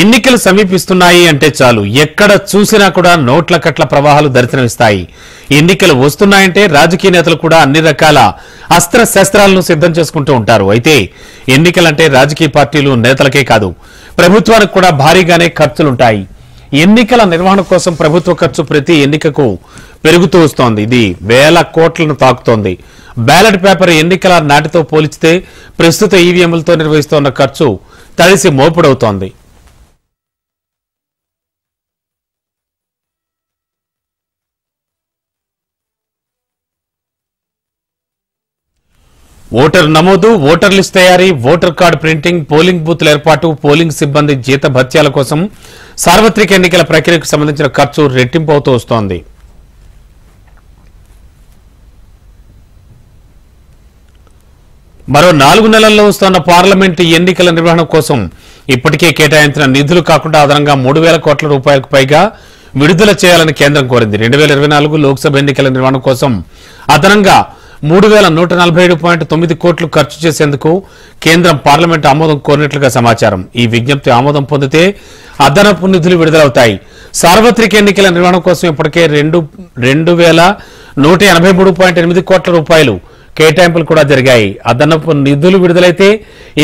ఎన్నికలు సమీపిస్తున్నాయి అంటే చాలు ఎక్కడ చూసినా కూడా నోట్ల కట్ల ప్రవాహాలు దర్శనమిస్తాయి. ఎన్నికలు వస్తున్నాయంటే రాజకీయ నేతలు కూడా అన్ని రకాల అస్త్ర శస్త్రాలను సిద్ధం చేసుకుంటూ ఉంటారు. అయితే ఎన్నికలంటే రాజకీయ పార్టీలు నేతలకే కాదు, ప్రభుత్వానికి కూడా భారీగానే ఖర్చులుంటాయి. ఎన్నికల నిర్వహణ కోసం ప్రభుత్వ ఖర్చు ప్రతి ఎన్నికకు పెరుగుతూ వస్తోంది. ఇది వేల కోట్లను తాకుతోంది. బ్యాలెట్ పేపర్ ఎన్నికల నాటితో పోల్చితే ప్రస్తుత ఈవీఎంలతో నిర్వహిస్తోన్న ఖర్చు తడిసి మోపుడవుతోంది. ఓటర్ నమోదు, ఓటర్ లిస్ట్ తయారీ, ఓటర్ కార్డు ప్రింటింగ్, పోలింగ్ బూత్ల ఏర్పాటు, పోలింగ్ సిబ్బంది జీత భత్యాల కోసం సార్వత్రిక ఎన్నికల ప్రక్రియకు సంబంధించిన ఖర్చు రెట్టింపు అవుతూ వస్తోంది. మరో 4 నెలల్లో వస్తున్న పార్లమెంటు ఎన్నికల నిర్వహణ కోసం ఇప్పటికే కేటాయించిన నిధులు కాకుండా అదనంగా 3,000 కోట్ల రూపాయలకు పైగా విడుదల చేయాలని కేంద్రం కోరింది. 2024 లోక్సభ ఎన్నికల నిర్వహణ కోసం అదనంగా 3,147.9 కోట్లు ఖర్చు చేసేందుకు కేంద్రం పార్లమెంటు ఆమోదం కోరినట్లుగా సమాచారం. ఈ విజ్ఞప్తి ఆమోదం పొందితే అదనపు నిధులు విడుదలవుతాయి. సార్వత్రిక ఎన్నికల నిర్వహణ కోసం ఇప్పటికే 2,183.8 కోట్ల రూపాయలు కేటాయింపులు కూడా జరిగాయి. అదనపు నిధులు విడుదలైతే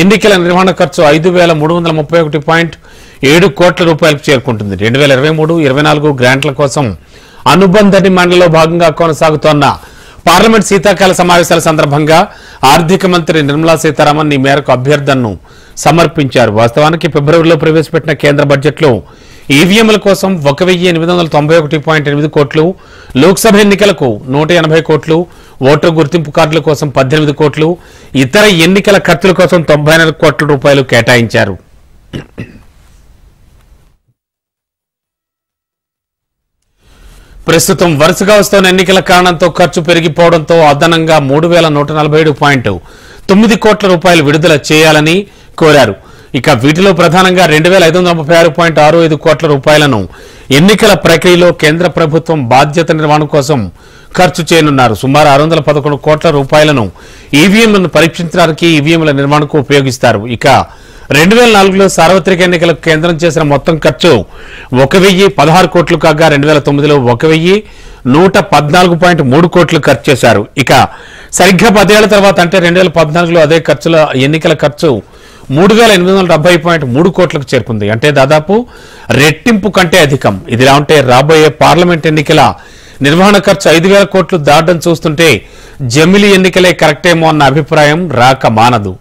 ఎన్నికల నిర్వహణ ఖర్చు 5,331.7 కోట్ల రూపాయలకు చేరుకుంటుంది. 2023-24 గ్రాంట్ల కోసం అనుబంధ డిమాండ్లలో భాగంగా కొనసాగుతోన్న పార్లమెంట్ శీతాకాల సమావేశాల సందర్భంగా ఆర్థిక మంత్రి నిర్మలా సీతారామన్ ఈ మేరకు అభ్యర్థనను సమర్పించారు. వాస్తవానికి ఫిబ్రవరిలో ప్రవేశపెట్టిన కేంద్ర బడ్జెట్లో ఈవీఎంల కోసం 1,891.8 కోట్లు, లోక్సభ ఎన్నికలకు 180 కోట్లు, ఓటర్ గుర్తింపు కార్డుల కోసం 18 కోట్లు, ఇతర ఎన్నికల ఖర్చుల కోసం 94 కోట్ల రూపాయలు కేటాయించారు. ప్రస్తుతం వరుసగా వస్తున్న ఎన్నికల కారణంతో ఖర్చు పెరిగిపోవడంతో అదనంగా 3,147.9 కోట్ల రూపాయలు విడుదల చేయాలని కోరారు. ఇక వీటిలో ప్రధానంగా 2,536.65 కోట్ల రూపాయలను ఎన్నికల ప్రక్రియలో కేంద్ర ప్రభుత్వం బాధ్యత నిర్వహణ కోసం ఖర్చు చేయనున్నారు. సుమారు 611 కోట్ల రూపాయలను ఈవీఎంలను పరీక్షించడానికి, ఈవీఎంల నిర్వహణకు ఉపయోగిస్తారు. ఇక 2004లో సార్వత్రిక ఎన్నికలకు కేంద్రం చేసిన మొత్తం ఖర్చు 1,016 కోట్లు కాగా 2009లో 1,114.3 కోట్లు ఖర్చు చేశారు. ఇక సరిగ్గా 10 ఏళ్ల తర్వాత అంటే 2014లో అదే ఖర్చుల ఎన్నికల ఖర్చు 3,870.3 కోట్లకు చేరుకుంది. అంటే దాదాపు రెట్టింపు కంటే అధికం. ఇదిలా ఉంటే రాబోయే పార్లమెంట్ ఎన్నికల నిర్వహణ ఖర్చు 5,000 కోట్లు దాటం చూస్తుంటే జమిలీ ఎన్నికలే కరెక్టేమో అన్న అభిప్రాయం రాక మానదు.